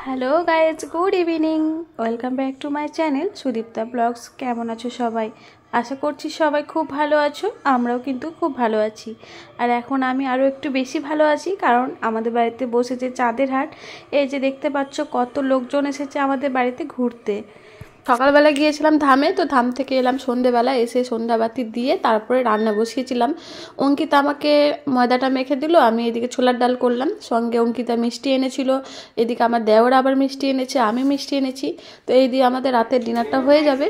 Hello guys, good evening. Welcome back to my channel Sudipta blogs. কেমন আছো সবাই? আশা করছি সবাই খুব ভালো আছো। আমরাও কিন্তু খুব ভালো আছি। আর এখন আমি আরও একটু বেশি ভালো আছি, কারণ আমাদের বাড়িতে বসেছে চাঁদের হাট। এই যে দেখতে পাচ্ছ কত লোকজন এসেছে আমাদের বাড়িতে ঘুরতে। সকালবেলা গিয়েছিলাম ধামে, তো ধাম থেকে এলাম সন্ধ্যেবেলা, এসে সন্ধ্যাবাতি দিয়ে তারপরে রান্না বসিয়েছিলাম। অঙ্কিতা আমাকে ময়দাটা মেখে দিল, আমি এদিকে ছোলার ডাল করলাম, সঙ্গে অঙ্কিতা মিষ্টি এনেছিল, এদিকে আমার দেওর আবার মিষ্টি এনেছে, আমি মিষ্টি এনেছি। তো এই দিয়ে আমাদের রাতের ডিনারটা হয়ে যাবে।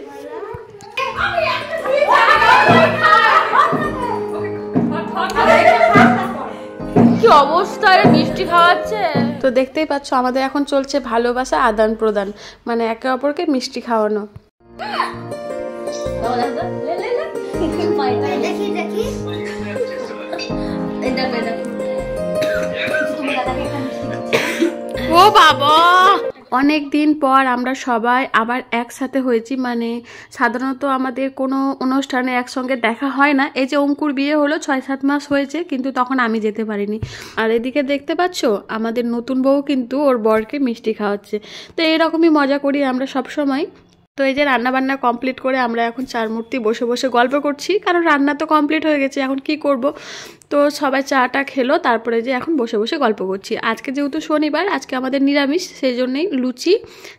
কি অবস্থা, মিষ্টি খাওয়াচ্ছে। তো দেখতেই পাচ্ছ আমাদের এখন চলছে ভালোবাসা আদান প্রদান, মানে একে অপরকে মিষ্টি খাওয়ানো। ও বাবা, অনেক দিন পর আমরা সবাই আবার একসাথে হয়েছি। মানে সাধারণত আমাদের কোনো অনুষ্ঠানে একসঙ্গে দেখা হয় না। এই যে অঙ্কুর বিয়ে হলো 6-7 মাস হয়েছে, কিন্তু তখন আমি যেতে পারিনি। আর এদিকে দেখতে পাচ্ছ আমাদের নতুন বউ কিন্তু ওর বরকে মিষ্টি খাওয়াচ্ছে। তো এরকমই মজা করি আমরা সব সময়। তো এই যে রান্নাবান্না কমপ্লিট করে আমরা এখন চার মূর্তি বসে বসে গল্প করছি, কারণ রান্না তো কমপ্লিট হয়ে গেছে, এখন কি করব। তো সবাই চাটা খেলো, তারপরে যে এখন বসে বসে গল্প করছি। আজকে যেহেতু শনিবার, আজকে আমাদের নিরামিষ, সেই জন্যেই লুচি,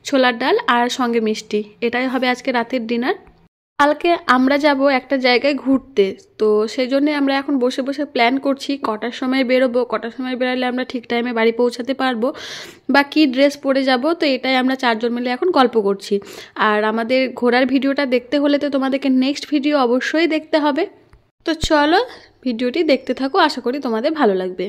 ছোলার ডাল আর সঙ্গে মিষ্টি, এটাই হবে আজকে রাতের ডিনার। কালকে আমরা যাব একটা জায়গায় ঘুরতে, তো সেই জন্যে আমরা এখন বসে বসে প্ল্যান করছি কটার সময় বেরোবো, কটার সময় বেরোলে আমরা ঠিক টাইমে বাড়ি পৌঁছাতে পারবো, বা কী ড্রেস পরে যাব। তো এটাই আমরা চারজন মিলে এখন গল্প করছি। আর আমাদের ঘোরার ভিডিওটা দেখতে হলে তো তোমাদেরকে নেক্সট ভিডিও অবশ্যই দেখতে হবে। তো চলো ভিডিওটি দেখতে থাকো, আশা করি তোমাদের ভালো লাগবে।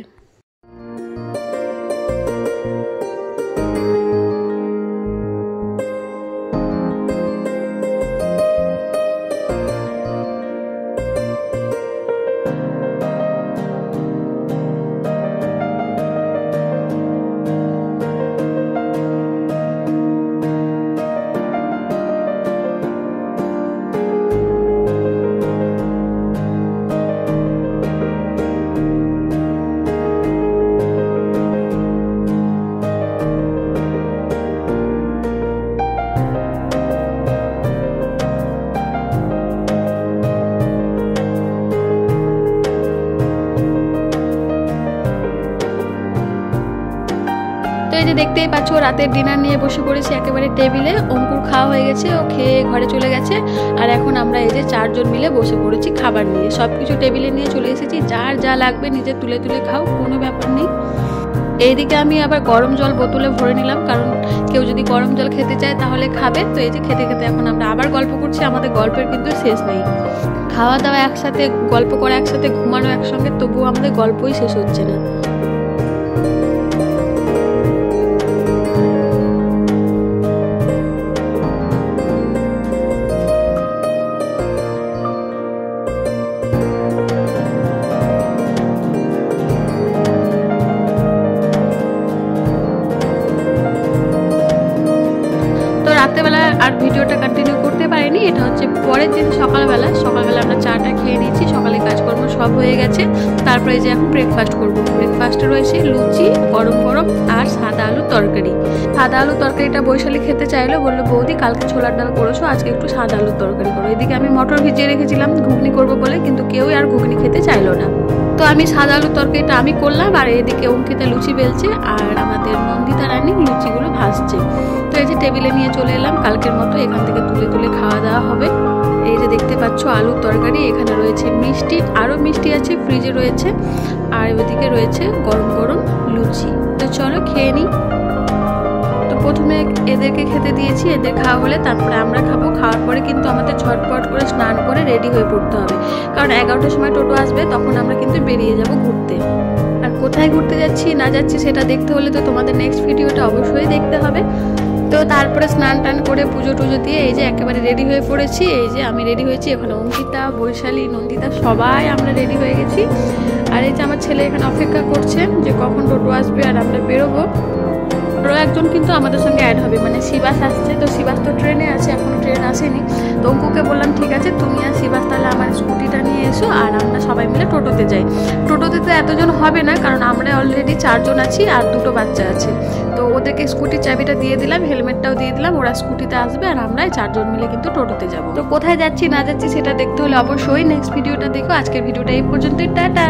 এই যে দেখতেই পাচ্ছ রাতের ডিনার নিয়ে বসে পড়েছি একেবারে টেবিলে। অঙ্কুর খাওয়া হয়ে গেছে, ও খেয়ে ঘরে চলে গেছে। আর এখন আমরা এই যে চারজন মিলে বসে পড়েছি খাবার নিয়ে, সব কিছু টেবিলে নিয়ে চলে এসেছি। যার যা লাগবে নিজে তুলে তুলে খাও, কোনো ব্যাপার নেই। এইদিকে আমি আবার গরম জল বোতলে ভরে নিলাম, কারণ কেউ যদি গরম জল খেতে চায় তাহলে খাবে। তো এই যে খেতে খেতে এখন আমরা আবার গল্প করছি, আমাদের গল্পের কিন্তু শেষ নেই। খাওয়া দাওয়া একসাথে, গল্প করা একসাথে, ঘুমানো একসঙ্গে, তবুও আমাদের গল্পই শেষ হচ্ছে না। রাত্রেবেলা আর ভিডিওটা কন্টিনিউ করতে পারিনি, এটা হচ্ছে পরের দিন সকালবেলা আমরা চাটা খেয়ে নিয়েছি, সকালে কাজকর্ম সব হয়ে গেছে। তারপরে যে এখন ব্রেকফাস্ট করবো। ব্রেকফাস্টে রয়েছে লুচি গরম গরম আর সাদা আলুর তরকারি। সাদা আলুর তরকারিটা বৈশালী খেতে চাইলো, বললো বৌদি কালকে ছোলার ডাল করেছো, আজকে একটু সাদা আলুর তরকারি করো। এদিকে আমি মটর ভিজিয়ে রেখেছিলাম ঘুগনি করবো বলে, কিন্তু কেউই আর ঘুগনি খেতে চাইলো না। তো আমি সাদা আলুর তরকারিটা আমি করলাম, আর এদিকে অঙ্কিতা লুচি বেলছে, আর আমাদের নন্দিতা রানী লুচিগুলো ভাজছে। তো এই যে টেবিলে নিয়ে চলে এলাম, কালকের মতো এখান থেকে তুলে তুলে খাওয়া দাওয়া হবে। এই যে দেখতে পাচ্ছ আলুর তরকারি, এখানে রয়েছে মিষ্টি, আরও মিষ্টি আছে ফ্রিজে রয়েছে, আর ওইদিকে রয়েছে গরম গরম লুচি। তো চলো খেয়ে নিই। তো প্রথমে এদেরকে খেতে দিয়েছি, এদের খাওয়া হলে তারপরে আমরা খাবো। খাওয়ার পরে কিন্তু আমাদের ঝটপট করে স্নান করে রেডি হয়ে পড়তে হবে, কারণ 11টার সময় টোটো আসবে, তখন আমরা কিন্তু বেরিয়ে যাব ঘুরতে। আর কোথায় ঘুরতে যাচ্ছি না যাচ্ছি সেটা দেখতে হলে তো তোমাদের নেক্সট ভিডিওটা অবশ্যই দেখতে হবে। তো তারপরে স্নান টান করে পুজো টুজো দিয়ে এই যে একেবারে রেডি হয়ে পড়েছি। এই যে আমি রেডি হয়েছি, এখানে অঙ্কিতা, বৈশালী, নন্দিতা সবাই আমরা রেডি হয়ে গেছি। আর এই যে আমার ছেলে এখানে অপেক্ষা করছে যে কখন টোটো আসবে আর আমরা বেরোবো। আরও একজন কিন্তু আমাদের সঙ্গে অ্যাড হবে, মানে শিবাস আসছে। তো শিবাস তো ট্রেনে আছে, এখন ট্রেন আসেনি। তো অঙ্কুকে বললাম ঠিক আছে তুমি আর শিবাস তাহলে আমার স্কুটিটা নিয়ে এসো, আর আমরা সবাই মিলে টোটোতে যাই। টোটোতে তো এতজন হবে না, কারণ আমরা অলরেডি 4 জন আছি আর 2টো বাচ্চা আছে। তো ওদেরকে স্কুটির চাবিটা দিয়ে দিলাম, হেলমেটটাও দিয়ে দিলাম, ওরা স্কুটিতে আসবে আর আমরা 4 জন মিলে কিন্তু টোটোতে যাব। তো কোথায় যাচ্ছি না যাচ্ছি সেটা দেখতে হলে অবশ্যই নেক্সট ভিডিওটা দেখো। আজকের ভিডিওটা এই পর্যন্তই, টাটা।